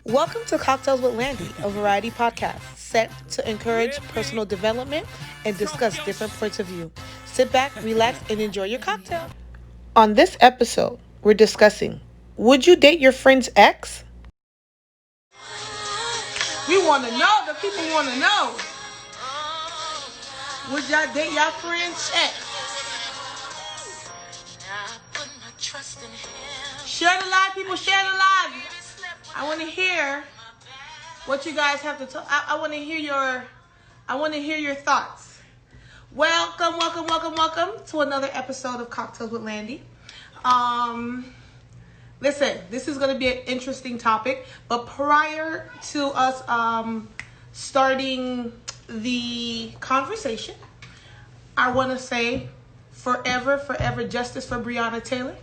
Welcome to Cocktails with Landy, a variety podcast set to encourage personal development and discuss different points of view. Sit back, relax, and enjoy your cocktail. On this episode, we're discussing, would you date your friend's ex? We want to know, the people want to know. Would y'all date your friend's ex? Share the live, people, share the live. I want to hear what you guys have to talk. I want to hear your thoughts. Welcome to another episode of Cocktails with Landy. Listen, this is going to be an interesting topic, but prior to us starting the conversation, I want to say forever justice for Breonna Taylor.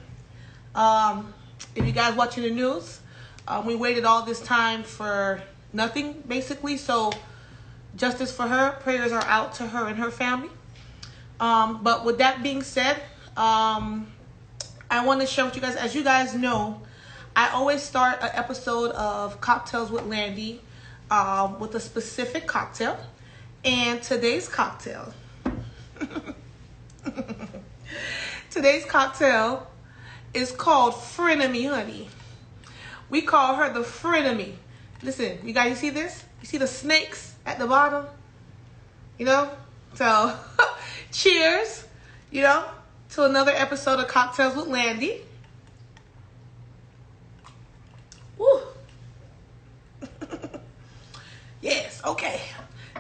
If you guys watching the news, we waited all this time for nothing, basically. So justice for her. Prayers are out to her and her family. But with that being said, I want to share with you guys. As you guys know, I always start an episode of Cocktails with Landy with a specific cocktail. And today's cocktail is called Frenemy, honey. We call her the Frenemy. Listen, you guys, you see this? You see the snakes at the bottom? You know? So, cheers, to another episode of Cocktails with Landy. Woo. Yes, okay.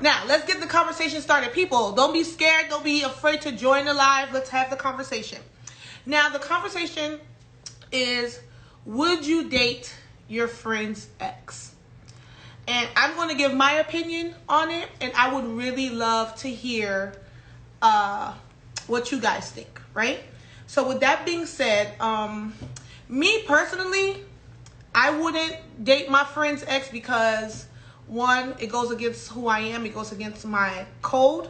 Now, let's get the conversation started. People, don't be scared. Don't be afraid to join the live. Let's have the conversation. Now, the conversation is, would you date your friend's ex? And I'm going to give my opinion on it, and I would really love to hear what you guys think, right? So with that being said, me personally, I wouldn't date my friend's ex because, one, it goes against who I am. It goes against my code.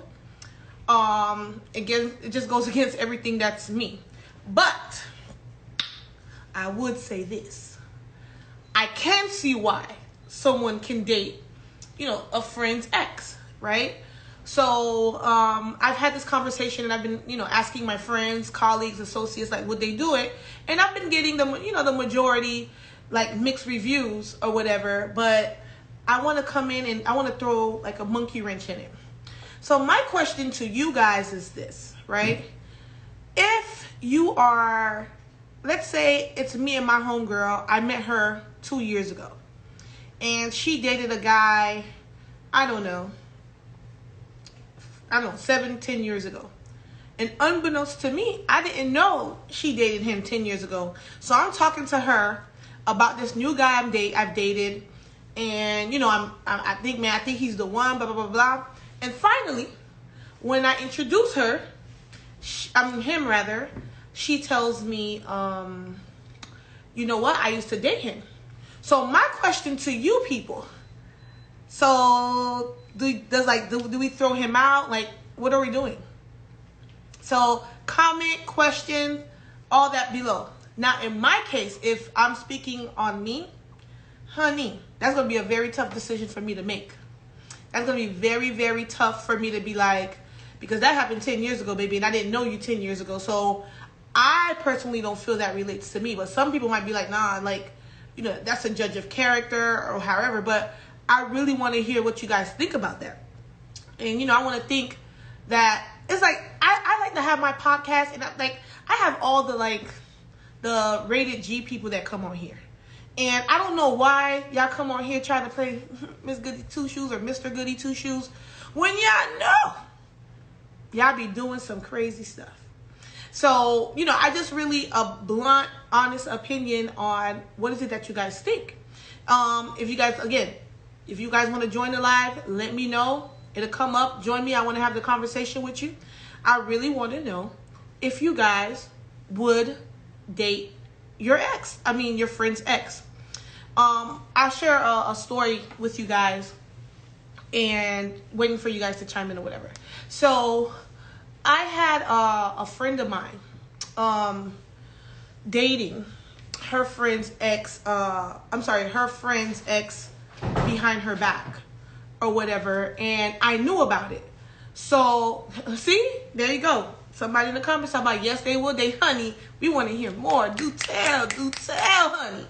Again, it just goes against everything that's me. But I would say this. I can see why someone can date, a friend's ex, right? So I've had this conversation and I've been, asking my friends, colleagues, associates, like, would they do it? And I've been getting the majority, like, mixed reviews or whatever. But I want to come in and I want to throw, like, a monkey wrench in it. So my question to you guys is this, right? If you are, let's say it's me and my homegirl. I met her 2 years ago. And she dated a guy, I don't know, 7-10 years ago. And unbeknownst to me, I didn't know she dated him 10 years ago. So I'm talking to her about this new guy I've dated. And, I think he's the one, blah, blah, blah, blah. And finally, when I introduce her, she tells me, you know what, I used to date him. So my question to you people, so do we throw him out? Like, what are we doing? So comment, question, all that below. Now, in my case, if I'm speaking on me, honey, that's going to be a very tough decision for me to make. That's going to be very, very tough for me to be like, because that happened 10 years ago, baby, and I didn't know you 10 years ago. So I personally don't feel that relates to me. But some people might be like, nah, like, that's a judge of character or however. But I really want to hear what you guys think about that. And, I want to think that it's like, I like to have my podcast, and I have all the rated G people that come on here. And I don't know why y'all come on here trying to play Miss Goody Two Shoes or Mr. Goody Two Shoes when y'all know y'all be doing some crazy stuff. So, I just really a blunt, honest opinion on what is it that you guys think. If you guys want to join the live, let me know. It'll come up. Join me. I want to have the conversation with you. I really want to know if you guys would date your friend's ex. I'll share a story with you guys and waiting for you guys to chime in or whatever. So I had a friend of mine dating her friend's ex. Her friend's ex behind her back or whatever, and I knew about it. So see, there you go. Somebody in the comments talking about yes, they would. They honey, we want to hear more. Do tell, honey.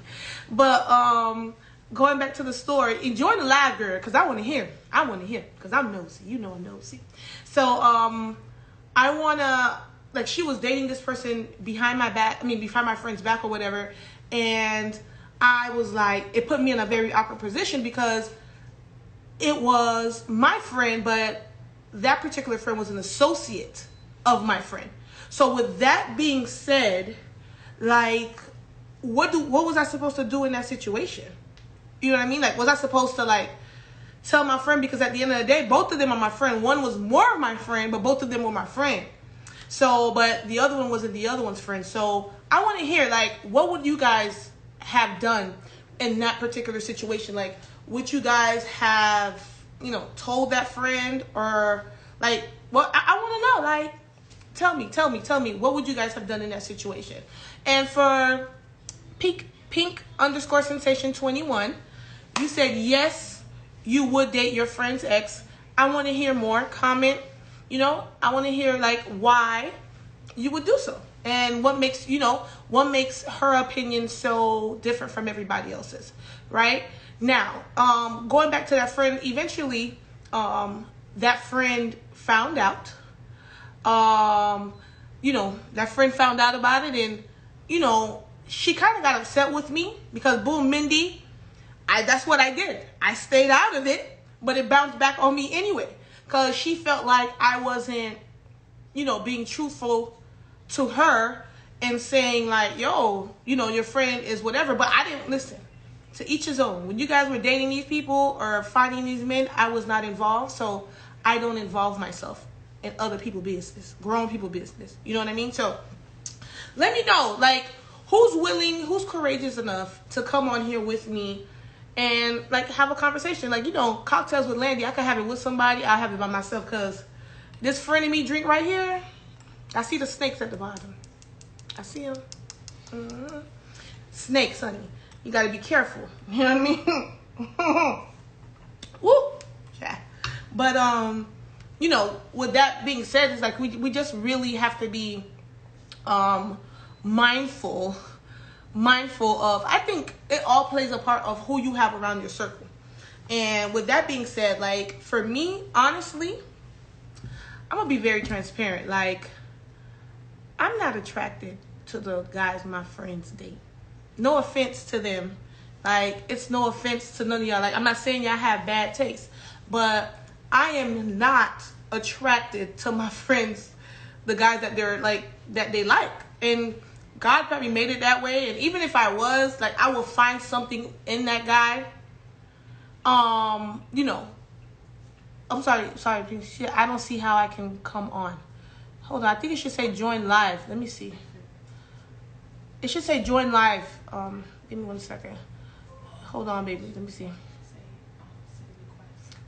But going back to the story, enjoy the live, girl, because I want to hear. Because I'm nosy. You know I'm nosy. So I wanna, like, she was dating this person behind my back. Behind my friend's back or whatever, and I was like, it put me in a very awkward position because it was my friend, but that particular friend was an associate of my friend. So with that being said, like, what was I supposed to do in that situation? You know what I mean? Like, was I supposed to, like, tell my friend? Because at the end of the day, both of them are my friend. One was more of my friend, but both of them were my friend. So, but the other one wasn't the other one's friend. So I want to hear, like, what would you guys have done in that particular situation? Like, would you guys have, told that friend, or like, well, I want to know, like, tell me, what would you guys have done in that situation? And for pink_sensation21, you said yes, you would date your friend's ex. I want to hear more. Comment. I want to hear, like, why you would do so, and what makes her opinion so different from everybody else's. Right now, going back to that friend, eventually, that friend found out. That friend found out about it, and she kind of got upset with me because, boom, Mindy, that's what I did. I stayed out of it, but it bounced back on me anyway, because she felt like I wasn't, being truthful to her and saying, like, yo, your friend is whatever. But I didn't listen. To each his own. When you guys were dating these people or finding these men, I was not involved, so I don't involve myself in other people's business, grown people business. You know what I mean? So let me know, like, who's willing, who's courageous enough to come on here with me and, like, have a conversation. Like, cocktails with Landy, I could have it with somebody, I'll have it by myself, because this friend of me drink right here, I see the snakes at the bottom. I see them. Snakes, honey. You got to be careful. You know what I mean? Woo! Yeah. But, with that being said, it's like we just really have to be mindful of, I think it all plays a part of who you have around your circle. And with that being said, like, for me, honestly, I'm going to be very transparent. Like, I'm not attracted to the guys my friends date. No offense to them. Like, it's no offense to none of y'all. Like, I'm not saying y'all have bad taste, but I am not attracted to my friends, the guys that they like. And God probably made it that way. And even if I was, like, I will find something in that guy. I'm sorry. I don't see how I can come on. Hold on. I think it should say join live. Let me see. It should say join live. Give me 1 second. Hold on, baby. Let me see.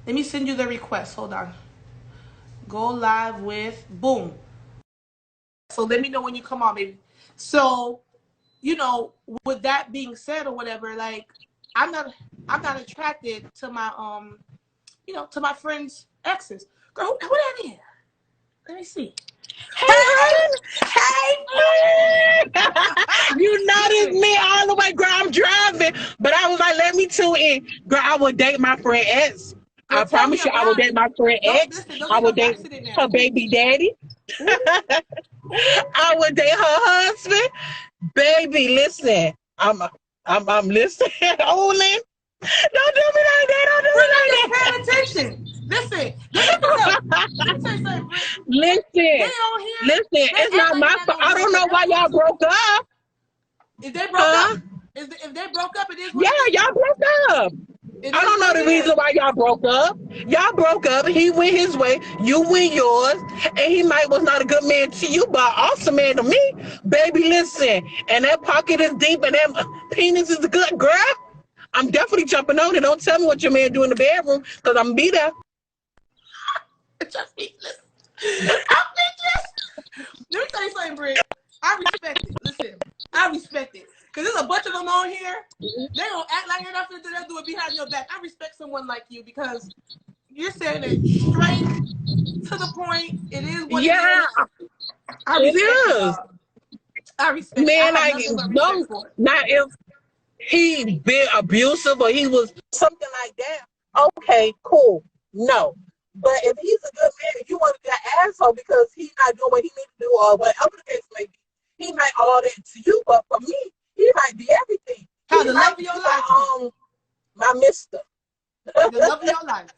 Let me send you the request. Hold on. Go live with, boom. So let me know when you come on, baby. So, with that being said or whatever, like, I'm not attracted to my to my friends' exes. Girl, who that is? Let me see. Hey, you noticed me all the way, girl. I'm driving, but I was like, let me tune in. Girl, I would date my friend X. I promise you, I would date my friend X. I would date her baby daddy. I would date her husband. Baby, listen. I'm listening. Olin. Don't do me like that. Don't do me like that. Paying attention. Listen. Let me tell you something, Britt. Listen. It's not my fault. I don't know why y'all broke up. If they broke up, it is. Yeah, y'all broke up. I don't know the reason why y'all broke up. Y'all broke up. He went his way. You went yours. And he was not a good man to you, but an awesome man to me. Baby, listen. And that pocket is deep and that penis is good, girl. I'm definitely jumping on it. Don't tell me what your man do in the bedroom, because I'm going to be there. Just be, let me tell you something, Britt. I respect it. Listen, I respect it. Because there's a bunch of them on here. They don't act like they're not going to do it behind your back. I respect someone like you because you're saying it straight to the point. It is what it is. It is. I respect man, I like not if he been abusive or he was something like that. Okay, cool. No. But if he's a good man, you want to be an asshole because he's not doing what he needs to do or whatever the case may be. He might all that to you, but for me, he might be everything. How the love of your life. My mister. The love of your life.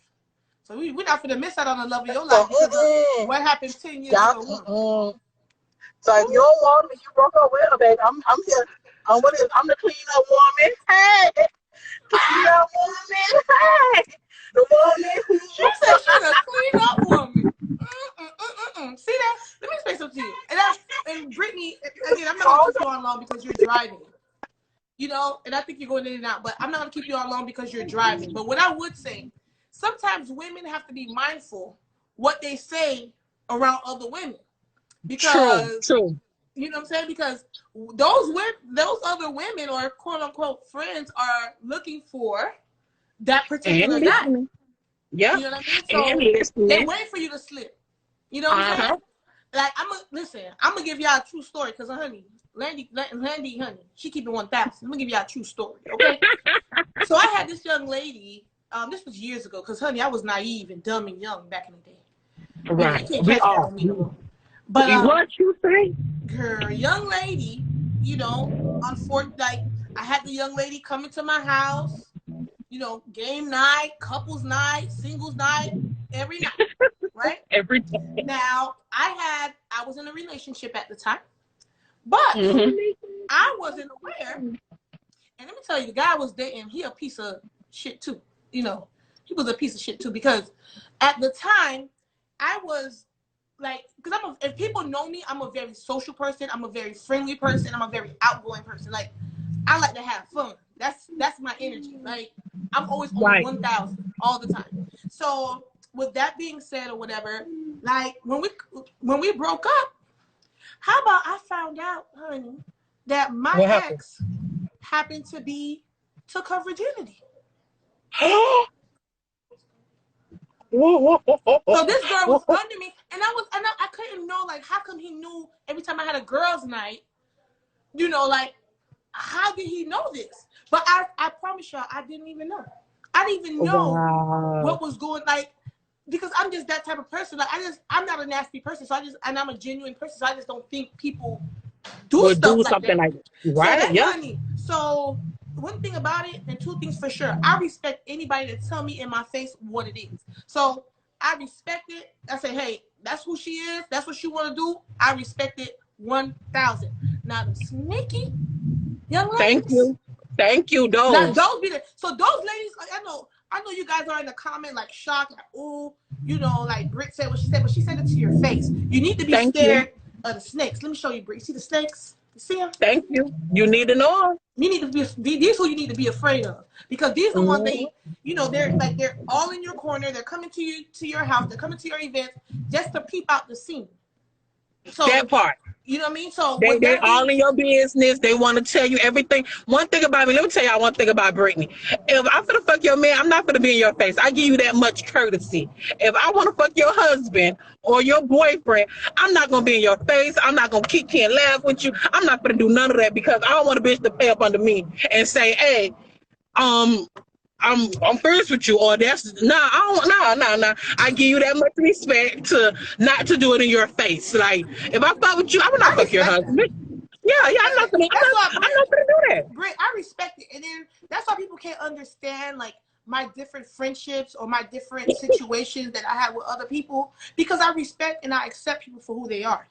So we're not going to miss out on the love of your life because of what happened 10 years ago. So if you don't want me, you broke up with her, baby. I'm here. I'm the clean up woman. Hey, clean up woman. Hey, the woman who she said she's a clean up woman. See that? Let me say something to you. And Brittany, again, I'm not going to keep you on long because you're driving. You know, and I think you're going in and out, but I'm not going to keep you on long because you're driving. But what I would say, sometimes women have to be mindful what they say around other women. Because true. You know what I'm saying? Because those other women or quote unquote friends are looking for that particular guy. Yeah. You know what I mean? So they wait for you to slip. You know what I'm saying? Like I'm gonna give y'all a true story because honey, Landy, honey, she keep it 1,000. I'm gonna give y'all a true story, okay? So I had this young lady. This was years ago because honey, I was naive and dumb and young back in the day. Right. You can't catch that on me no more. But what you say? Girl, young lady, you know, like I had the young lady come into my house, you know, game night, couples night, singles night, every night, right? Every time. Now, I was in a relationship at the time, but I wasn't aware. And let me tell you, the guy I was dating, he a piece of shit too. You know, he was a piece of shit too because at the time I was like, because if people know me, I'm a very social person. I'm a very friendly person. I'm a very outgoing person. Like, I like to have fun. That's my energy. Like, I'm always on 1,000 all the time. So with that being said or whatever, like when we broke up, how about I found out, honey, that my ex happened to took her virginity. So this girl was under me, and I couldn't know, like, how come he knew every time I had a girls' night, you know, like, how did he know this? But I promise y'all, I didn't even know. I didn't even know what was going, like, because I'm just that type of person. Like, I'm not a nasty person, and I'm a genuine person, so I just don't think people do something like that. Right? So yeah. Funny. So one thing about it, and two things for sure. I respect anybody that tell me in my face what it is. So I respect it. I say, hey, that's who she is. That's what she want to do. I respect it 1,000. Now the sneaky young ladies. Thank you. Those. Now, those ladies. I know you guys are in the comment like shocked, like, oh, you know, like Britt said what she said, but she said it to your face. You need to be scared of the snakes. Let me show you, Britt. See the snakes? You see them? Thank you. You need to know. You need to be these who you need to be afraid of, because these are ones that you know they're all in your corner. They're coming to your house. They're coming to your events just to peep out the scene. So that part. You know what I mean? So they all in your business. They want to tell you everything. One thing about me, let me tell y'all one thing about Brittany. If I'm finna fuck your man, I'm not finna be in your face. I give you that much courtesy. If I want to fuck your husband or your boyfriend, I'm not gonna be in your face. I'm not gonna kick and laugh with you. I'm not gonna do none of that because I don't want a bitch to pay up under me and say, hey, I'm first with you, or that's nah. I give you that much respect to not to do it in your face. Like if I fuck with you, I will not fuck your husband. Yeah, I'm not gonna do that. Britt, I respect it, and then that's why people can't understand like my different friendships or my different situations that I have with other people, because I respect and I accept people for who they are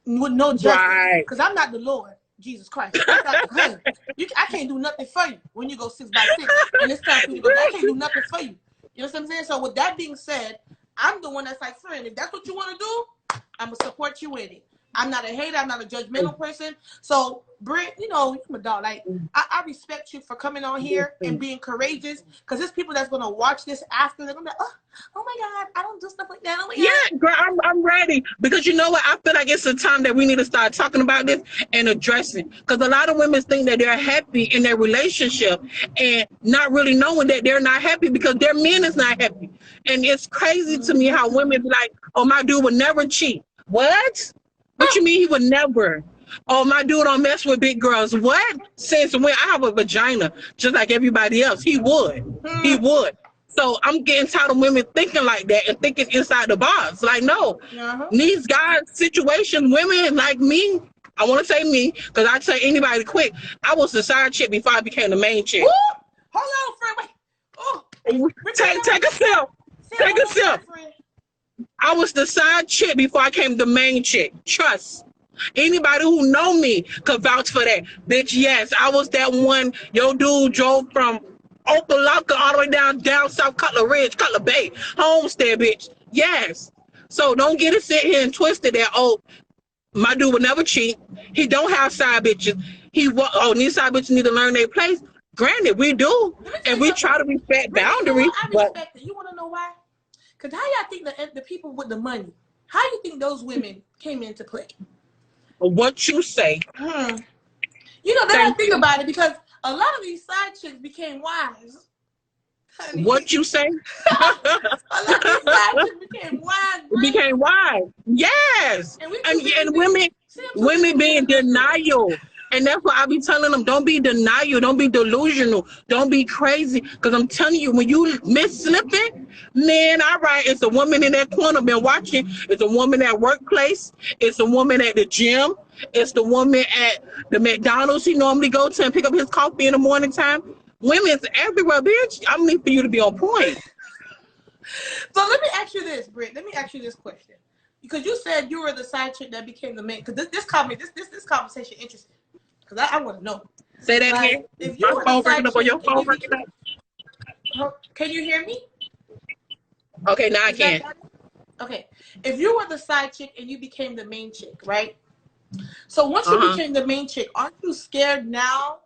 with no judgment. Because I'm not the Lord. Jesus Christ. I can't do nothing for you when you go 6 by 6. And it's time for you to go. I can't do nothing for you. You know what I'm saying? So with that being said, I'm the one that's like, friend, if that's what you want to do, I'm going to support you with it. I'm not a hater. I'm not a judgmental person. So, Britt, you know, you're a dog. Like, I respect you for coming on here and being courageous. Because there's people that's going to watch this after. They're going to be like, oh my God, I don't do stuff like that. Oh my God. Yeah, girl, I'm ready. Because you know what? I feel like it's a time that we need to start talking about this and addressing. Because a lot of women think that they're happy in their relationship and not really knowing that they're not happy because their man is not happy. And it's crazy to me how women be like, oh, my dude would never cheat. What? What you mean he would never? Oh, my dude don't mess with big girls. What? Since when I have a vagina, just like everybody else, he would. He would. So I'm getting tired of women thinking like that and thinking inside the box. Like, no. These guys, situations, women like me, I want to say me, because I say anybody quick, I was the side chick before I became the main chick. Woo! Hold on, friend. Wait. Oh, take a sip. Take a sip. I was the side chick before I came the main chick. Trust. Anybody who know me could vouch for that. Bitch, yes, I was that one. Your dude drove from Opa-locka all the way down South Cutler Ridge, Cutler Bay, Homestead, bitch. Yes. So don't get it sit here and twisted that, oh, my dude would never cheat. He don't have side bitches. These side bitches need to learn their place. Granted, we do. And we try to respect boundaries. I respect it. You want to know why? Because how y'all think the people with the money, how you think those women came into play? What you say. You know, then I think about it because a lot of these side chicks became wives. Honey. What you say? A lot of these side chicks became wives. Became wives. Yes. And women be in denial. And that's why I be telling them, don't be denial, don't be delusional, don't be crazy. Because I'm telling you, when you miss slipping, man, all right, it's a woman in that corner been watching. It's a woman at workplace. It's a woman at the gym. It's the woman at the McDonald's he normally go to and pick up his coffee in the morning time. Women's everywhere, bitch. I need for you to be on point. So let me ask you this, Britt. Let me ask you this question. Because you said you were the side chick that became the main. Because this conversation interesting. Because I want to know. Say that again. If you my phone breaking up or your phone breaking up? Can you hear me? Okay, now I can. Okay. If you were the side chick and you became the main chick, right? So once you became the main chick, aren't you scared now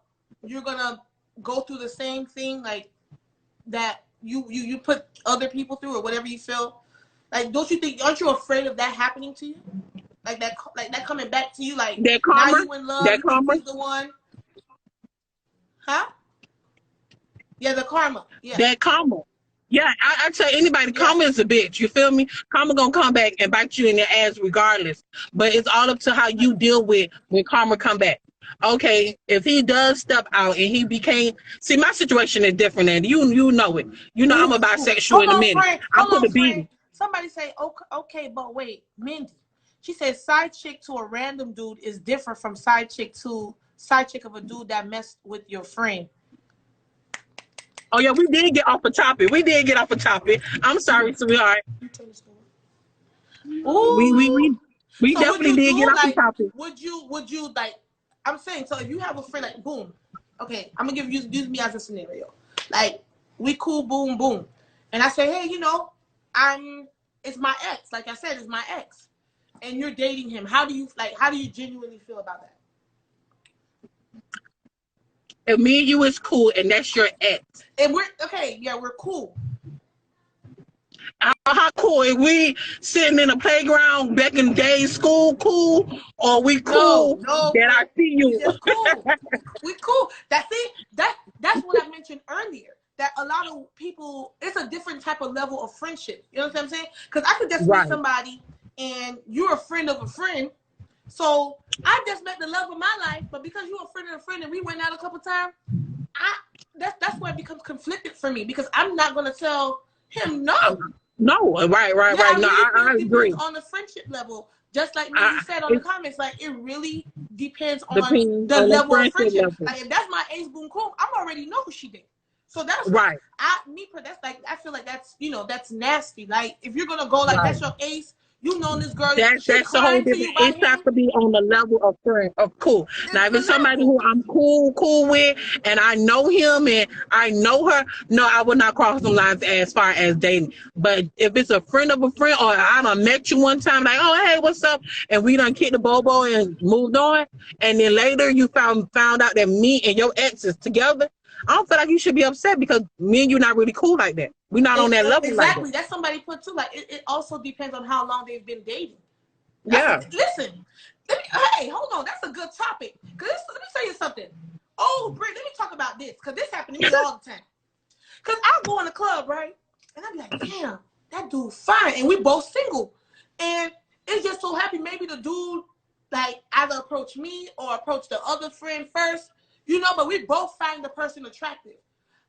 you're going to go through the same thing like that you put other people through or whatever you feel? Like, aren't you afraid of that happening to you? Like that coming back to you, like that karma, now you in love, that karma, the one, huh? Yeah, the karma. Yeah, that karma. Yeah, I tell anybody, karma is a bitch. You feel me? Karma gonna come back and bite you in the ass regardless. But it's all up to how you deal with when karma come back. Okay, if he does step out and he became, see, my situation is different, and you know it. You know I'm a bisexual in a minute. I put the beat. Somebody say, okay, but wait, Mindy. She said side chick to a random dude is different from side chick of a dude that messed with your friend. Oh yeah, we did get off the topic. I'm sorry, sweetheart. Ooh. We so definitely did get off the topic. Would you like? I'm saying, so if you have a friend like boom, okay, I'm gonna use me as a scenario. Like we cool, boom, boom, and I say, hey, you know, it's my ex. Like I said, it's my ex. And you're dating him. How do you genuinely feel about that? If me and you is cool and that's your ex. And we're cool. How cool? If we sitting in a playground back in the day, school cool, or we cool that I see you? It's cool. We cool. That's what I mentioned earlier. That a lot of people, it's a different type of level of friendship. You know what I'm saying? Because I could just meet somebody and you're a friend of a friend. So I just met the love of my life, but because you're a friend of a friend and we went out a couple times, that's where it becomes conflicted for me because I'm not gonna tell him no. No, right. No, I agree. On the friendship level, just like you said on the comments, like it really depends on the level of friendship. Like if that's my ace, boom, cool, I'm already know who she did. So that's right. I feel like that's that's nasty. Like if you're gonna go like that's your ace, You know this girl, she That's a whole crying to different. you by It has hand. to be on the level of friend, of cool. Now, if It's it's somebody level. who I'm cool with, and I know him and I know her, no, I would not cross them lines as far as dating. But if it's a friend of a friend, or I done met you one time, like, oh hey, what's up, and we done kicked the bobo and moved on, and then later you found out that me and your ex is together. I don't feel like you should be upset because me and you not really cool like that. We're not on that level like that. Exactly. That's somebody put too. Like it also depends on how long they've been dating. Yeah. Listen. Hey, hold on. That's a good topic. Cause let me tell you something. Oh, Britt, let me talk about this. Cause this happened to me all the time. Cause I'll go in the club, right? And I'll be like, damn, that dude fine. And we both single. And it's just so happy maybe the dude like either approach me or approach the other friend first. But we both find the person attractive.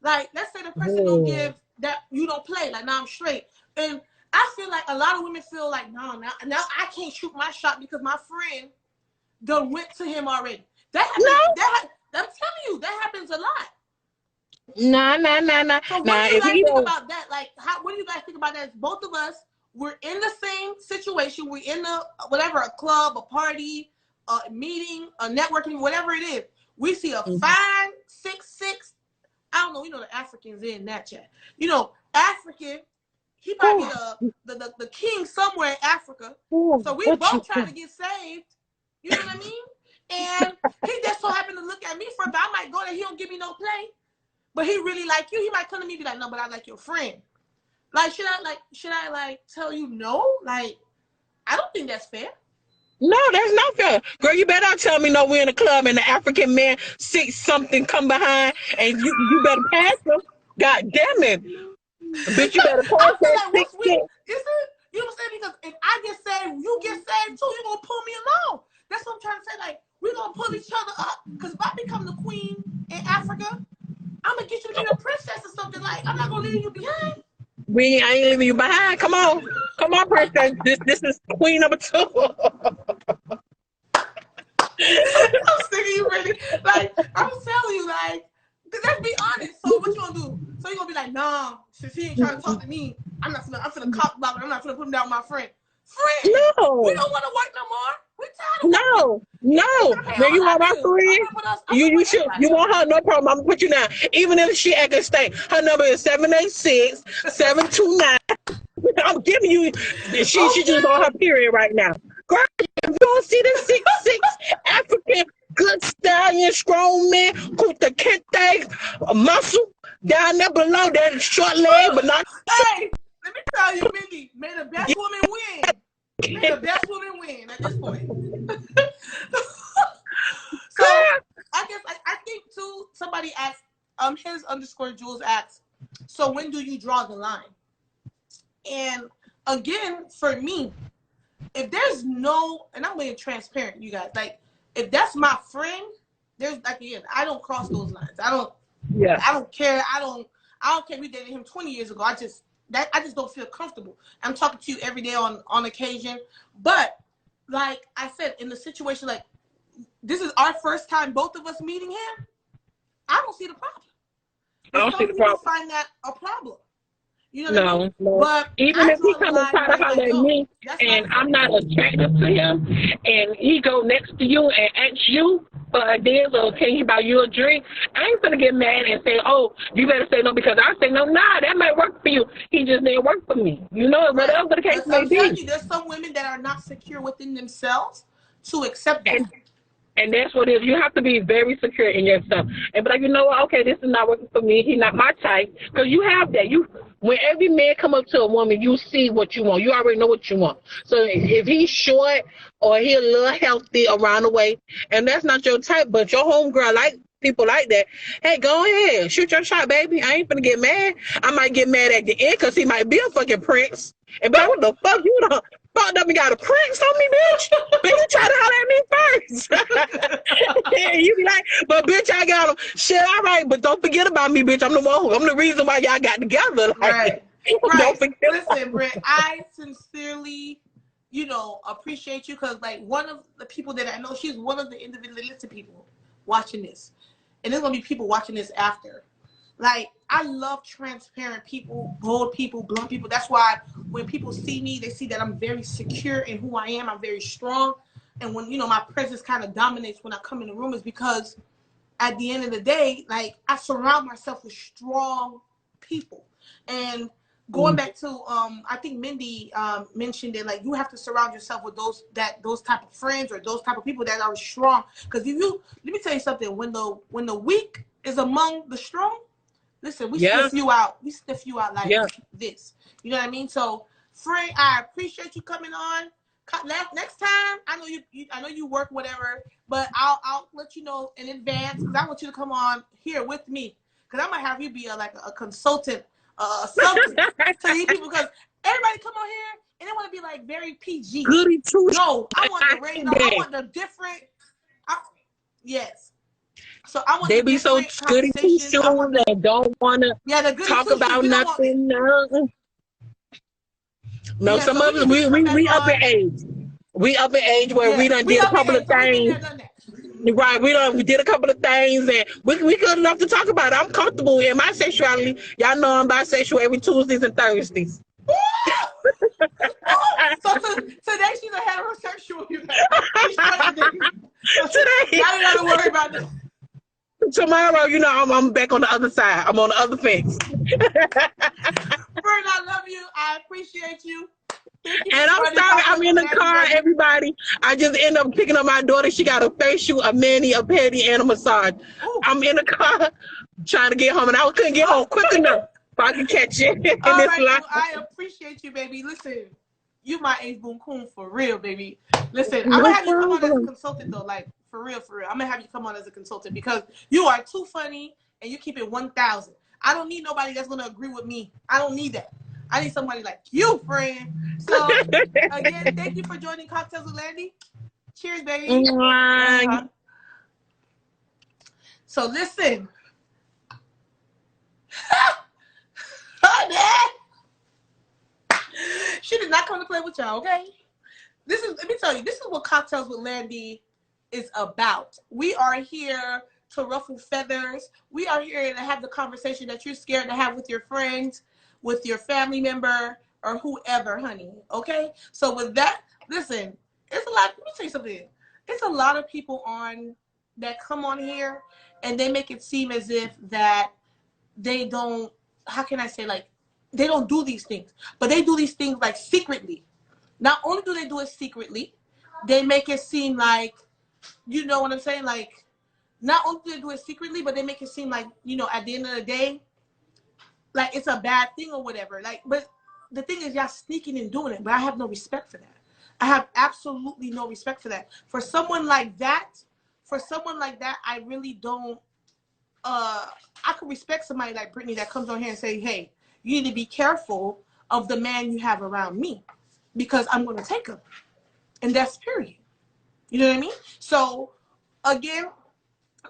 Like, let's say the person don't give that, you don't play. Like, now I'm straight. And I feel like a lot of women feel like, no, now I can't shoot my shot because my friend done went to him already. That happens. I'm telling you, that happens a lot. Nah. So what do you guys think about that? Like, what do you guys think about that? Both of us, we're in the same situation. We're in a club, a party, a meeting, a networking, whatever it is. We see a fine 6'6". I don't know. The Africans in that chat. African. He might be the king somewhere in Africa. So we both trying to get saved. You know what I mean? And he just so happened to look at me for, but I might go there. He don't give me no play. But he really like you. He might come to me and be like, no, but I like your friend. Like, should I tell you no? Like, I don't think that's fair. No, that's not fair. Girl, you better not tell me no, we're in a club and the African man 6-something come behind and you better pass him. God damn it. Bitch, you better pass that like 6. You know what I'm saying? Because if I get saved, you get saved too. You're going to pull me along. That's what I'm trying to say. Like, we're going to pull each other up. Because if I become the queen in Africa, I'm going to get you to be a princess or something. Like, I'm not going to leave you behind. I ain't leaving you behind. Come on, princess. This is queen number 2. I'm sick of you, really. Like, I'm telling you, like, let's be honest. So what you gonna do? So you gonna be like, nah, since he ain't trying to talk to me, I'm finna cock block him. I'm not finna put him down with my friend. No. We don't want to work no more. We tired of No. Then you want my friend? You want her? No problem. I'm gonna put you down. Even if she acting stank, her number is 786-729. I'm giving you. She just on her period right now. Girl, you don't see the 6'6" African good stallion, strong man, kuta kente, muscle down there below that short leg, but not. Hey, let me tell you, Mindy, may the best woman win. May the best woman win at this point. So I guess I think too. Somebody asked, his _ Jules asked, so when do you draw the line? And again, for me, if there's no, and I'm being transparent, you guys, like, if that's my friend, there's, like, again, I don't cross those lines. I don't care. I don't care if we dated him 20 years ago. I just don't feel comfortable. I'm talking to you every day on occasion. But like I said, in the situation, like, this is our first time, both of us meeting him. I don't see the problem. I don't see the problem. Find that a problem. You know what I mean? No. But even if he come and try to holler at me and I'm not attracted to him and he go next to you and ask you for a deal or can he buy you a drink, I ain't gonna get mad and say, oh, you better say no because I say no, nah, that might work for you. He just didn't work for me. You know, whatever the case may be. I'm telling you, there's some women that are not secure within themselves to accept that. And that's what it is. You have to be very secure in yourself. And be like, you know what? Okay, this is not working for me. He's not my type. Because you have that. When every man come up to a woman, you see what you want. You already know what you want. So if he's short or he a little healthy around the way, and that's not your type, but your homegirl like people like that, hey, go ahead. Shoot your shot, baby. I ain't finna get mad. I might get mad at the end because he might be a fucking prince. And be like, what the fuck? You done fucked up and got a prince on me, bitch? But you try to holler at me first. Yeah, you be like, but bitch, I got him. Shit, all right, but don't forget about me, bitch. I'm the reason why y'all got together. Like, right. Don't forget. Listen, Britt, I sincerely, appreciate you because, like, one of the people that I know, she's one of the individualistic people watching this. And there's going to be people watching this after. Like, I love transparent people, bold people, blunt people. That's why when people see me, they see that I'm very secure in who I am. I'm very strong. And when, my presence kind of dominates when I come in the room is because at the end of the day, like, I surround myself with strong people. And going back to, I think Mindy mentioned it, like, you have to surround yourself with those type of friends or those type of people that are strong. Because let me tell you something, when the weak is among the strong, listen, we sniff you out. We sniff you out like this. You know what I mean? So, Frank, I appreciate you coming on. Next time, I know you work whatever, but I'll let you know in advance because I want you to come on here with me because I'm gonna have you be a consultant, something to these people because everybody come on here and they want to be like very PG. Goody two. No, I want the rain. No, I want the different. Yes. So I want they be so goody two shoes and don't want to talk about nothing. No, some of us we up in age. We up in age where we done did a couple of things. Right, we did a couple of things and we good enough to talk about it. I'm comfortable in my sexuality. Y'all know I'm bisexual every Tuesdays and Thursdays. So today she's a heterosexual. Today, y'all don't gotta worry about this. Tomorrow, I'm back on the other side. I'm on the other fence. Fern, I love you. I appreciate you. And I'm sorry, I'm in the car, everybody. I just end up picking up my daughter. She got a facial, a mani, a pedi, and a massage. Ooh. I'm in the car trying to get home, and I couldn't get home quick enough so I can catch it. All right, well, I appreciate you, baby. Listen, you my ace boom coon for real, baby. Listen, I'm gonna have you come on as a consultant though, like for real. I'm gonna have you come on as a consultant because you are too funny and you keep it 1,000. I don't need nobody that's gonna agree with me. I don't need that. I need somebody like you, friend. So again, thank you for joining Cocktails with Landy. Cheers, baby. So listen. She did not come to play with y'all, okay? Let me tell you, this is what Cocktails with Landy is about. We are here to ruffle feathers. We are here to have the conversation that you're scared to have with your friends, with your family member, or whoever, honey, okay? So with that, listen, it's a lot. Let me tell you something. It's a lot of people that come on here, and they make it seem as if that they don't, how can I say, like, they don't do these things. But they do these things, like, secretly. Not only do they do it secretly, they make it seem like, you know what I'm saying? Like, not only do they do it secretly, but they make it seem like, at the end of the day, like it's a bad thing or whatever. Like, but the thing is, y'all sneaking and doing it. But I have no respect for that. I have absolutely no respect for that. For someone like that, I really don't. I could respect somebody like Brittany that comes on here and say, "Hey, you need to be careful of the man you have around me, because I'm going to take him," and that's period. You know what I mean? So, again,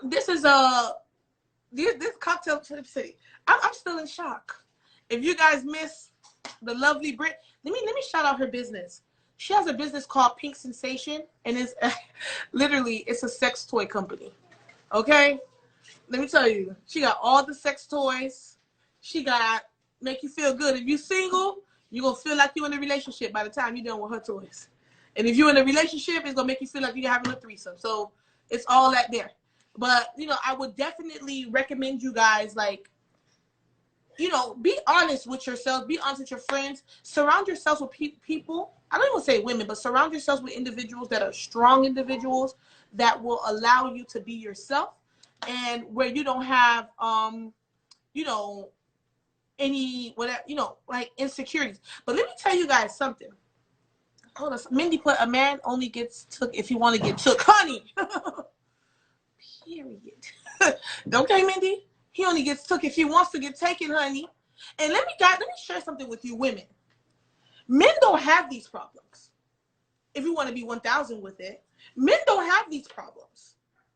this is this cocktail tip city. I'm still in shock. If you guys miss the lovely Brit, let me shout out her business. She has a business called Pink Sensation, and it's it's a sex toy company. Okay, let me tell you, she got all the sex toys. She got make you feel good. If you're single, you're gonna feel like you're in a relationship by the time you're done with her toys. And if you're in a relationship, it's gonna make you feel like you're having a threesome. So it's all that there. But I would definitely recommend you guys, like, be honest with yourself, be honest with your friends, surround yourselves with people. I don't even say women, but surround yourselves with individuals that are strong individuals that will allow you to be yourself, and where you don't have any whatever, like insecurities. But let me tell you guys something. Hold on. Mindy put, a man only gets took if you want to get took, honey. Period. Okay, Mindy? He only gets took if he wants to get taken, honey. And let me share something with you women. Men don't have these problems. If you want to be 1,000 with it, men don't have these problems.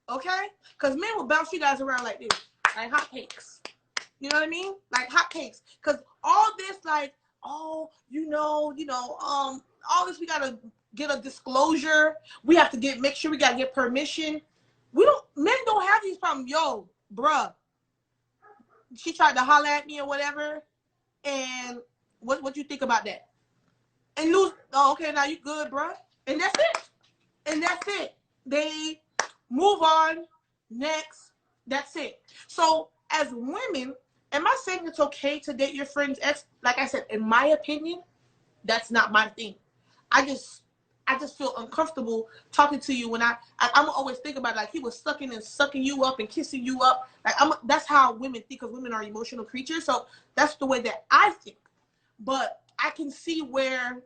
Okay? Because men will bounce you guys around like this, like hotcakes. You know what I mean? Like hotcakes. Because all this, like, all this, we gotta get a disclosure. We have to make sure we gotta get permission. Men don't have these problems. Yo, bruh, she tried to holler at me or whatever, and what you think about that? And lose, oh, okay, now you good, bro. And that's it. And that's it. They move on. Next. That's it. So as women, am I saying it's okay to date your friend's ex? Like I said, in my opinion, that's not my thing. I just feel uncomfortable talking to you when I'm always think about it, like he was sucking and sucking you up and kissing you up. Like that's how women think, because women are emotional creatures. So that's the way that I think. But I can see where,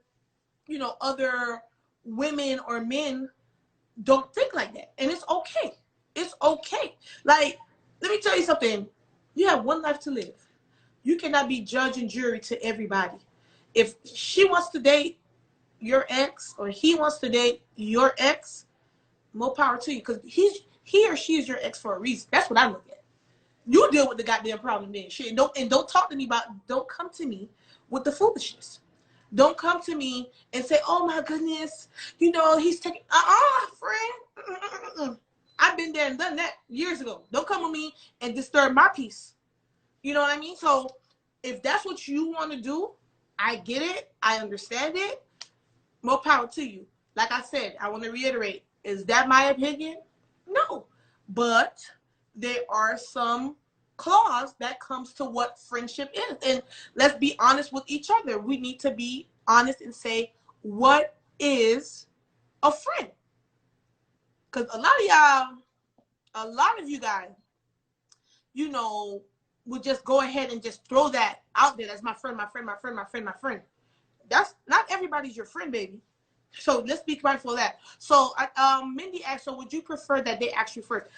other women or men don't think like that. And it's okay. It's okay. Like, let me tell you something. You have one life to live. You cannot be judge and jury to everybody. If she wants to date your ex or he wants to date your ex, more power to you, because he or she is your ex for a reason. That's what I look at. You deal with the goddamn problem then. Shit. Don't talk to me don't come to me with the foolishness. Don't come to me and say, oh my goodness, he's taking friend. I've been there and done that years ago. Don't come with me and disturb my peace. You know what I mean? So if that's what you want to do, I get it. I understand it. More power to you. Like I said, I want to reiterate, is that my opinion? No. But there are some clause that comes to what friendship is. And let's be honest with each other. We need to be honest and say, what is a friend? Because a lot of you guys, would just go ahead and just throw that out there. That's my friend, my friend, my friend, my friend, my friend. That's not everybody's your friend, baby. So let's be mindful of that. So Mindy asked, so would you prefer that they ask you first?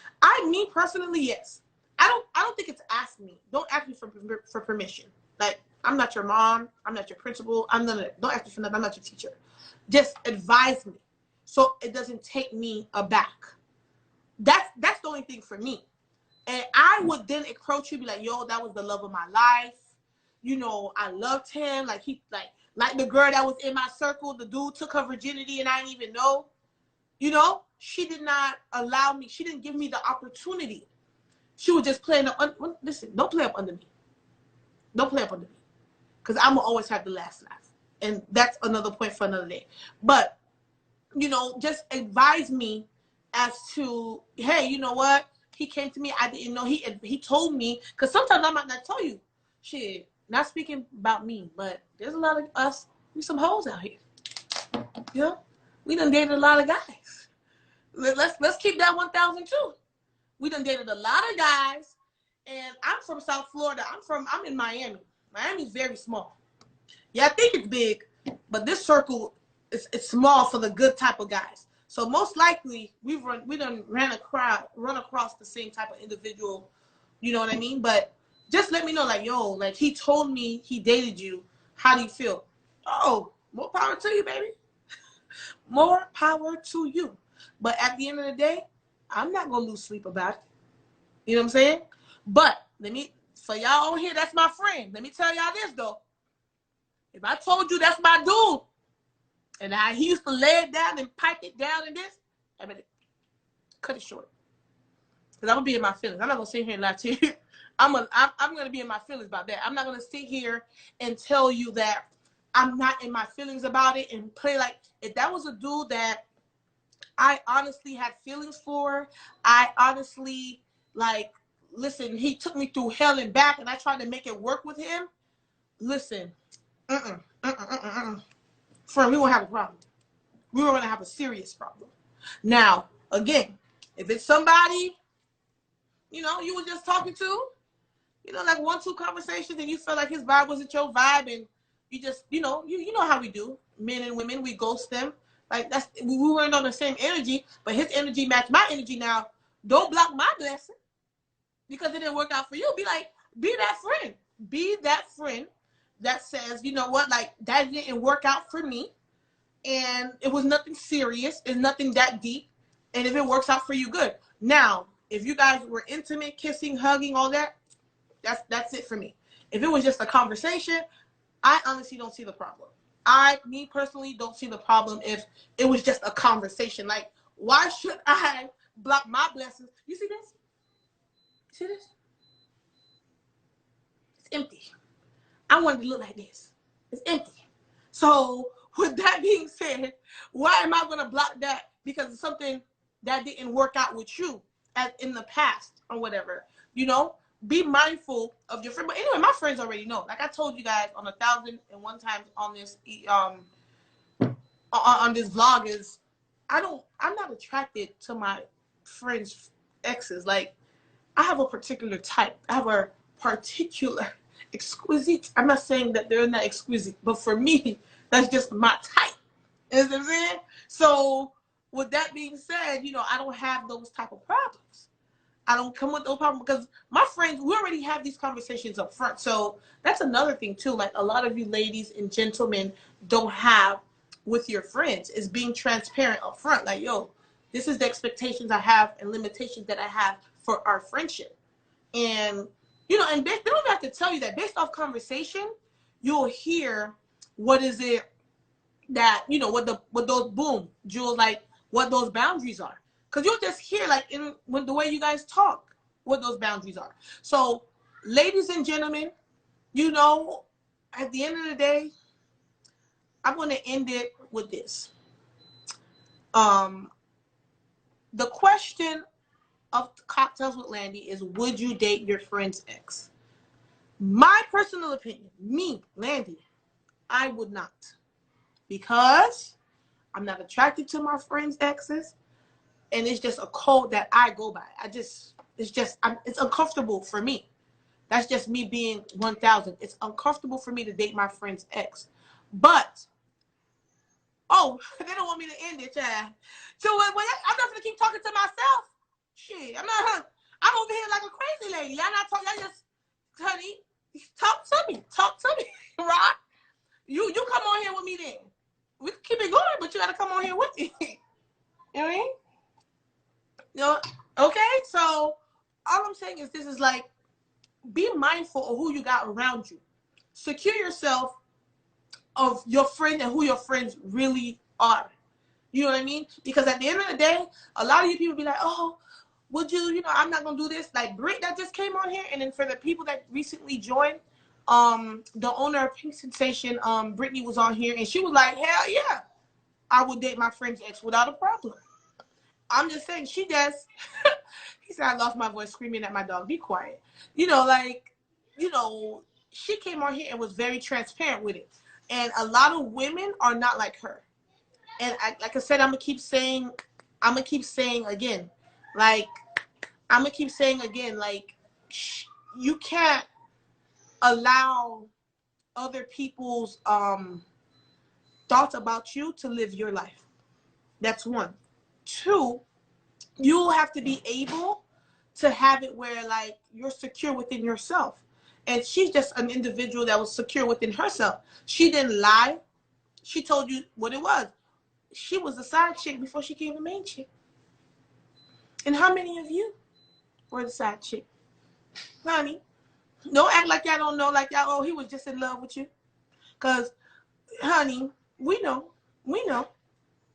Me personally, yes. I don't think it's ask me. Don't ask me for permission. Like, I'm not your mom. I'm not your principal. Don't ask me for nothing. I'm not your teacher. Just advise me, so it doesn't take me aback. That's the only thing for me. And I would then approach you, be like, yo, that was the love of my life. I loved him. Like like the girl that was in my circle, the dude took her virginity and I didn't even know. She did not allow me. She didn't give me the opportunity. She was just playing up. Listen, don't play up under me. Don't play up under me. Because I'm going to always have the last laugh. And that's another point for another day. But, just advise me as to, hey, you know what? He came to me. I didn't know. He told me. Because sometimes I might not tell you. Shit, not speaking about me, but there's a lot of us. We some hoes out here. We done dated a lot of guys. Let's keep that 1,000 too. We done dated a lot of guys, and I'm from South Florida. I'm in Miami. Miami's very small. Yeah, I think it's big, but this circle it's small for the good type of guys. So most likely we done run across the same type of individual. You know what I mean? But just let me know, like, yo, like he told me he dated you. How do you feel? Oh, more power to you, baby. More power to you. But at the end of the day, I'm not gonna lose sleep about it. You know what I'm saying? But for y'all on here, that's my friend. Let me tell y'all this though. If I told you that's my dude, and he used to lay it down and pipe it down and this, I better cut it short. Because I'm gonna be in my feelings. I'm not gonna sit here and lie to you. I'm gonna be in my feelings about that. I'm not gonna sit here and tell you that I'm not in my feelings about it and play like, if that was a dude that I honestly had feelings for, I honestly, like, listen, he took me through hell and back and I tried to make it work with him. Listen, friend, we won't have a problem. We were gonna have a serious problem. Now, again, if it's somebody, you were just talking to, like 1-2 conversations and you felt like his vibe wasn't your vibe and you just, you know how we do, men and women, we ghost them. Like we weren't on the same energy, but his energy matched my energy. Now, don't block my blessing because it didn't work out for you. Be that friend. Be that friend that says, you know what, like that didn't work out for me and it was nothing serious. It's nothing that deep. And if it works out for you, good. Now, if you guys were intimate, kissing, hugging, all that, that's it for me. If it was just a conversation, I honestly don't see the problem. Me personally, don't see the problem if it was just a conversation. Like, why should I block my blessings? You see this? See this? empty. I want it to look like this. It's empty. So with that being said, why am I going to block that because of something that didn't work out with you as in the past or whatever? You know, be mindful of your friend. But anyway, my friends already know. Like I told you guys on 1,001 times on this on this vlog is I'm not attracted to my friends' exes. Like I have a particular type. I have a particular exquisite. I'm not saying that they're not exquisite, but for me, that's just my type. You know what I'm saying? So with that being said, you know, I don't have those type of problems. I don't come with those problems because my friends, we already have these conversations up front. So that's another thing too. Like a lot of you ladies and gentlemen don't have with your friends is being transparent up front. Like, yo, this is the expectations I have and limitations that I have for our friendship. And, you know, and they don't have to tell you that. Based off conversation, you'll hear what is it that, you know, what those boom, Jules, like what those boundaries are. Because you'll just hear like when the way you guys talk, what those boundaries are. So, ladies and gentlemen, you know, at the end of the day, I'm going to end it with this. The question of Cocktails with Landy is, would you date your friend's ex? My personal opinion, me, Landy, I would not. Because I'm not attracted to my friend's exes. And it's just a code that I go by. It's uncomfortable for me. That's just me being 1,000. It's uncomfortable for me to date my friend's ex. But, they don't want me to end it, yeah. So I'm not going to keep talking to myself. Shit, I'm over here like a crazy lady. Y'all not talking, y'all just, honey, talk to me, right? You come on here with me then. We can keep it going, but you got to come on here with me. You know what I mean? You know, okay, so all I'm saying is this is like, be mindful of who you got around you. Secure yourself of your friend and who your friends really are. You know what I mean? Because at the end of the day, a lot of you people be like, oh, would you know, I'm not going to do this. Like Britt that just came on here. And then for the people that recently joined, the owner of Pink Sensation, Brittany was on here. And she was like, hell yeah, I would date my friend's ex without a problem. I'm just saying, she does. He said, I lost my voice screaming at my dog. Be quiet. You know, like, you know, she came on here and was very transparent with it. And a lot of women are not like her. And like I said, I'm going to keep saying again, like, you can't allow other people's thoughts about you to live your life. That's one. Two, you have to be able to have it where like you're secure within yourself. And she's just an individual that was secure within herself. She didn't lie. She told you what it was. She was a side chick before she became the main chick. And how many of you were the side chick? Honey, don't act like y'all don't know, like y'all, oh, he was just in love with you. Because, honey, we know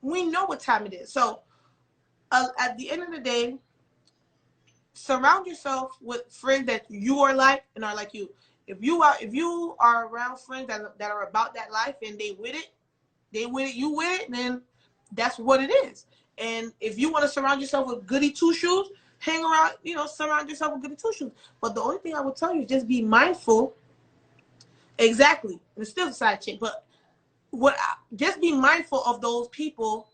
what time it is. So, at the end of the day, surround yourself with friends that you are like and are like you. If you are around friends that are about that life and you with it, then that's what it is. And if you want to surround yourself with goody two shoes, hang around, surround yourself with goody two shoes. But the only thing I would tell you is just be mindful. Exactly. And it's still a side chick, but just be mindful of those people,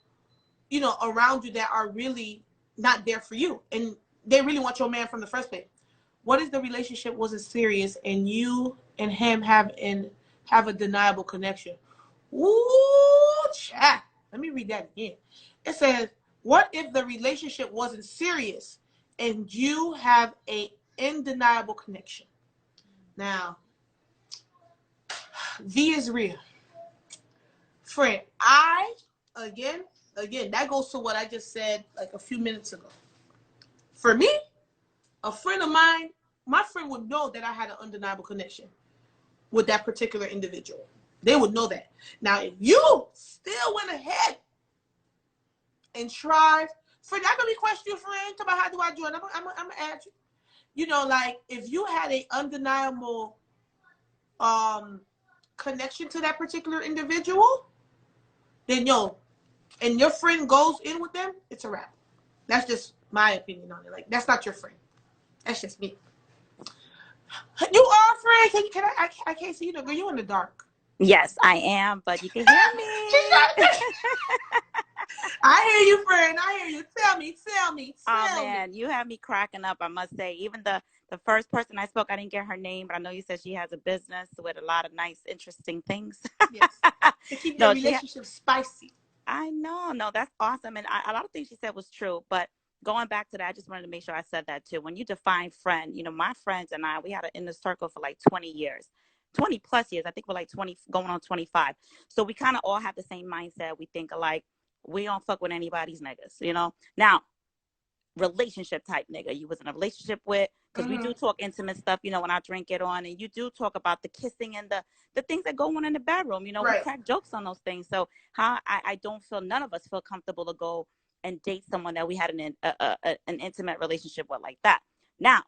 around you that are really not there for you. And they really want your man from the first place. What if the relationship wasn't serious and you and him have a deniable connection? Ooh, chat. Let me read that again. It says, what if the relationship wasn't serious and you have a undeniable connection? Now, V is real. Friend, again, that goes to what I just said like a few minutes ago. For me, a friend of mine, my friend would know that I had an undeniable connection with that particular individual. They would know that. Now, if you still went ahead and tried, friend, I can request you, friend. Talk about how do I join? I'm gonna add you. Like if you had a undeniable connection to that particular individual, then and your friend goes in with them, it's a wrap. That's just my opinion on it. Like, that's not your friend. That's just me. You are a friend. I can't see you. Girl, you in the dark. Yes, I am, but you can hear me. I hear you, friend. I hear you. Tell me. Oh, man, you have me cracking up, I must say. Even the first person I spoke, I didn't get her name, but I know you said she has a business with a lot of nice, interesting things. Yes. To keep your relationship spicy. I know. No, that's awesome. And a lot of things she said was true. But going back to that, I just wanted to make sure I said that too. When you define friend, my friends and I, we had an inner circle for like 20 years. 20 plus years. I think we're like 20 going on 25. So we kind of all have the same mindset. We think alike. We don't fuck with anybody's niggas, Now, relationship type nigga you was in a relationship with, because we do talk intimate stuff, when I drink it on, and you do talk about the kissing and the things that go on in the bedroom, we crack jokes on those things. So how I don't feel, none of us feel comfortable to go and date someone that we had an intimate relationship with like that. Now,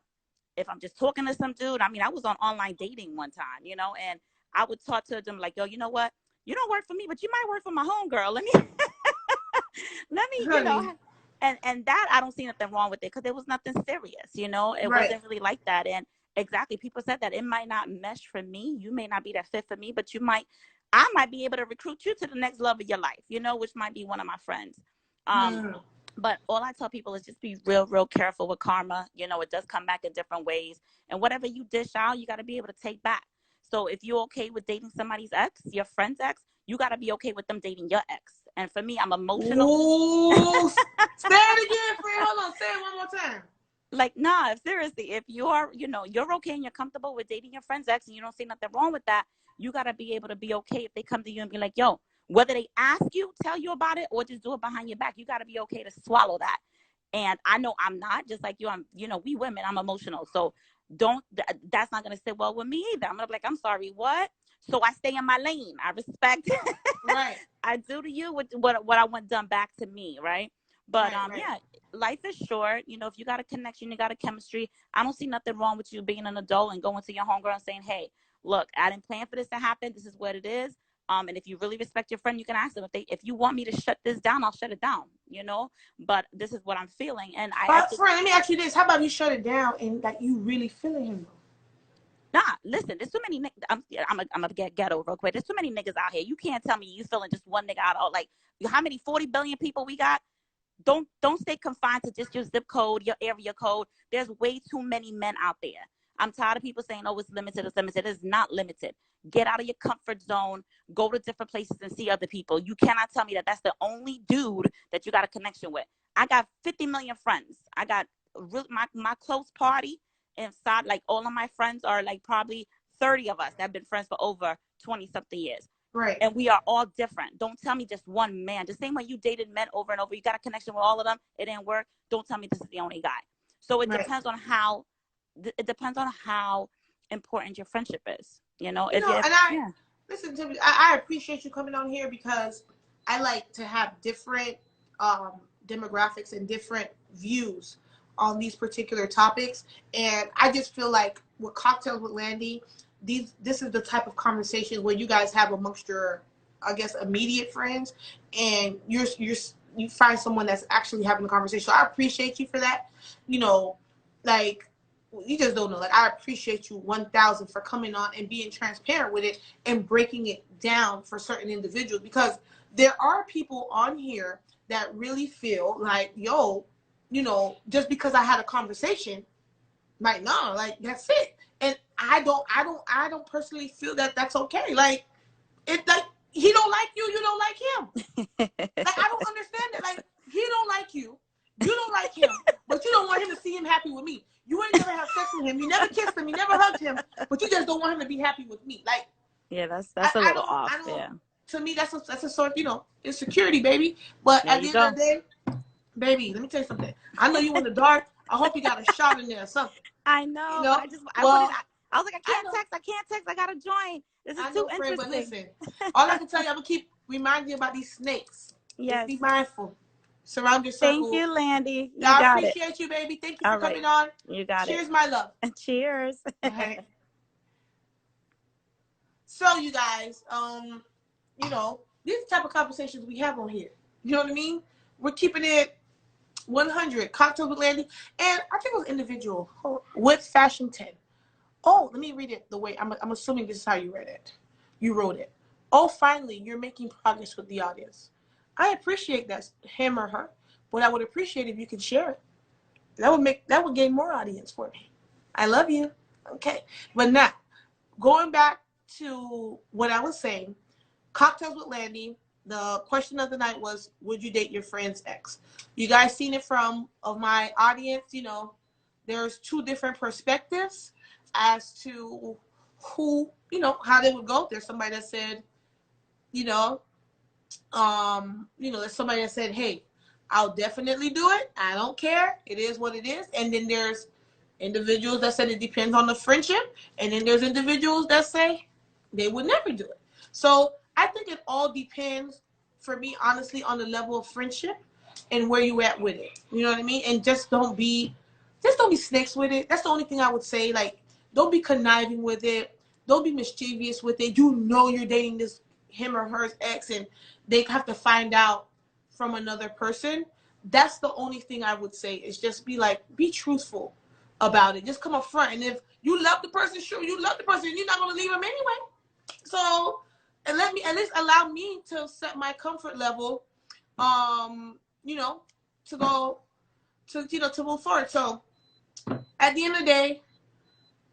if I'm just talking to some dude, I was on online dating one time, and I would talk to them like, yo, you know what? You don't work for me, but you might work for my homegirl. Let me, and that I don't see nothing wrong with it, because there was nothing serious, it wasn't really like that. And exactly, people said that it might not mesh for me. You may not be that fit for me, but I might be able to recruit you to the next love of your life, which might be one of my friends. But all I tell people is just be real, real careful with karma. It does come back in different ways. And whatever you dish out, you got to be able to take back. So if you're okay with dating somebody's ex, your friend's ex, you got to be okay with them dating your ex. And for me, I'm emotional. Ooh, say it again, friend. Hold on. Say it one more time. Like, nah, seriously, if you're okay and you're comfortable with dating your friend's ex and you don't see nothing wrong with that, you got to be able to be okay if they come to you and be like, yo, whether they ask you, tell you about it, or just do it behind your back, you got to be okay to swallow that. And I know I'm not, just like you, we women, I'm emotional. So that's not going to sit well with me either. I'm going to be like, I'm sorry, what? So I stay in my lane. I respect. Right. I do to you what I want done back to me, right? But yeah, life is short. If you got a connection, you got a chemistry, I don't see nothing wrong with you being an adult and going to your homegirl and saying, hey, look, I didn't plan for this to happen. This is what it is. And if you really respect your friend, you can ask them if you want me to shut this down, I'll shut it down, but this is what I'm feeling. And friend, let me ask you this. How about you shut it down and like you really feeling him? Nah, listen, there's too many niggas. I'm gonna get ghetto real quick. There's too many niggas out here. You can't tell me you feeling just one nigga out. Like, how many 40 billion people we got? Don't stay confined to just your zip code, your area code. There's way too many men out there. I'm tired of people saying, oh, it's limited. It's not limited. Get out of your comfort zone. Go to different places and see other people. You cannot tell me that that's the only dude that you got a connection with. I got 50 million friends. I got my close party inside. Like, all of my friends are like probably 30 of us that have been friends for over 20 something years. Right. And we are all different. Don't tell me just one man. The same way you dated men over and over, you got a connection with all of them, it didn't work. Don't tell me this is the only guy. So it depends on how important your friendship is. Listen to me. I appreciate you coming on here, because I like to have different demographics and different views on these particular topics. And I just feel like with Cocktails with Landy, this is the type of conversation where you guys have amongst your, I guess, immediate friends, and you find someone that's actually having a conversation. So I appreciate you for that. Like, you just don't know. Like, I appreciate you 1,000 for coming on and being transparent with it and breaking it down for certain individuals, because there are people on here that really feel like, yo, just because I had a conversation, like, no, like, that's it. And I don't personally feel that that's okay. Like, it, like, he don't like you, you don't like him. Like, I don't understand that. Like, he don't like you, you don't like him, but you don't want him to see him happy with me. You ain't never have sex with him, you never kissed him, you never hugged him, but you just don't want him to be happy with me. Like, yeah, that's a little off. Yeah. To me, that's a sort of, insecurity, baby. But at the end of the day, baby, let me tell you something. I know you in the dark. I hope you got a shot in there or something. I know. But I was like, I can't text. I gotta join. This is too interesting. But listen, all I can tell you, I'm gonna keep reminding you about these snakes. Yes. Just be mindful. Surround your circle. Thank you, Landy. I appreciate you, baby. Thank you for coming on. You got Cheers, my love. Cheers. All right. So you guys, you know, these are the type of conversations we have on here. You know what I mean? We're keeping it 100. Cocktails with Landy. And I think it was individual. With Fashion 10. Oh, let me read it the way, I'm assuming this is how you read it. You wrote it. Oh, finally, you're making progress with the audience. I appreciate that, him or her, but I would appreciate if you could share it. That would gain more audience for me. I love you. Okay. But now, going back to what I was saying, Cocktails with Landy, the question of the night was, would you date your friend's ex? You guys seen it from of my audience, you know, there's two different perspectives as to who, you know, how they would go. There's somebody that said, you know, there's somebody that said, hey, I'll definitely do it. I don't care. It is what it is. And then there's individuals that said it depends on the friendship. And then there's individuals that say they would never do it. So I think it all depends, for me, honestly, on the level of friendship and where you at with it. You know what I mean? And just don't be snakes with it. That's the only thing I would say. Like, don't be conniving with it. Don't be mischievous with it. You know you're dating this him or her ex, and they have to find out from another person. That's the only thing I would say, is just be truthful about it. Just come up front. And if you love the person, sure, you love the person, and you're not going to leave them anyway. So, and let me at least allow me to set my comfort level, you know, to go to move forward. So at the end of the day,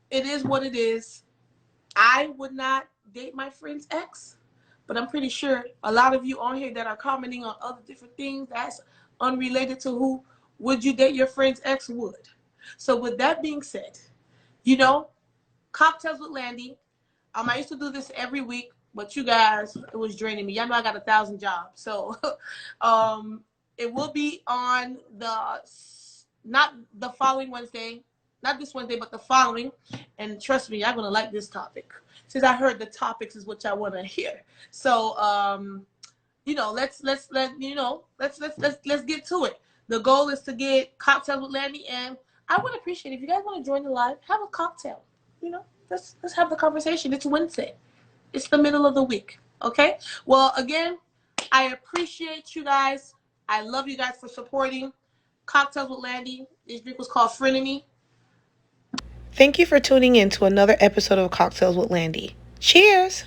it is what it is. I would not date my friend's ex, but I'm pretty sure a lot of you on here that are commenting on other different things that's unrelated to who would you date your friend's ex would. So with that being said, you know, Cocktails with Landy. I used to do this every week, but you guys, it was draining me. Y'all know I got 1,000 jobs. So it will be on not the following Wednesday, not this Wednesday, but the following. And trust me, y'all going to like this topic. Since I heard the topics is what y'all want to hear. So, let's get to it. The goal is to get Cocktails with Landy, and I would appreciate if you guys want to join the live, have a cocktail. Let's have the conversation. It's Wednesday. It's the middle of the week. Okay? Well, again, I appreciate you guys. I love you guys for supporting Cocktails with Landy. This drink was called Frenemy. Thank you for tuning in to another episode of Cocktails with Landy. Cheers!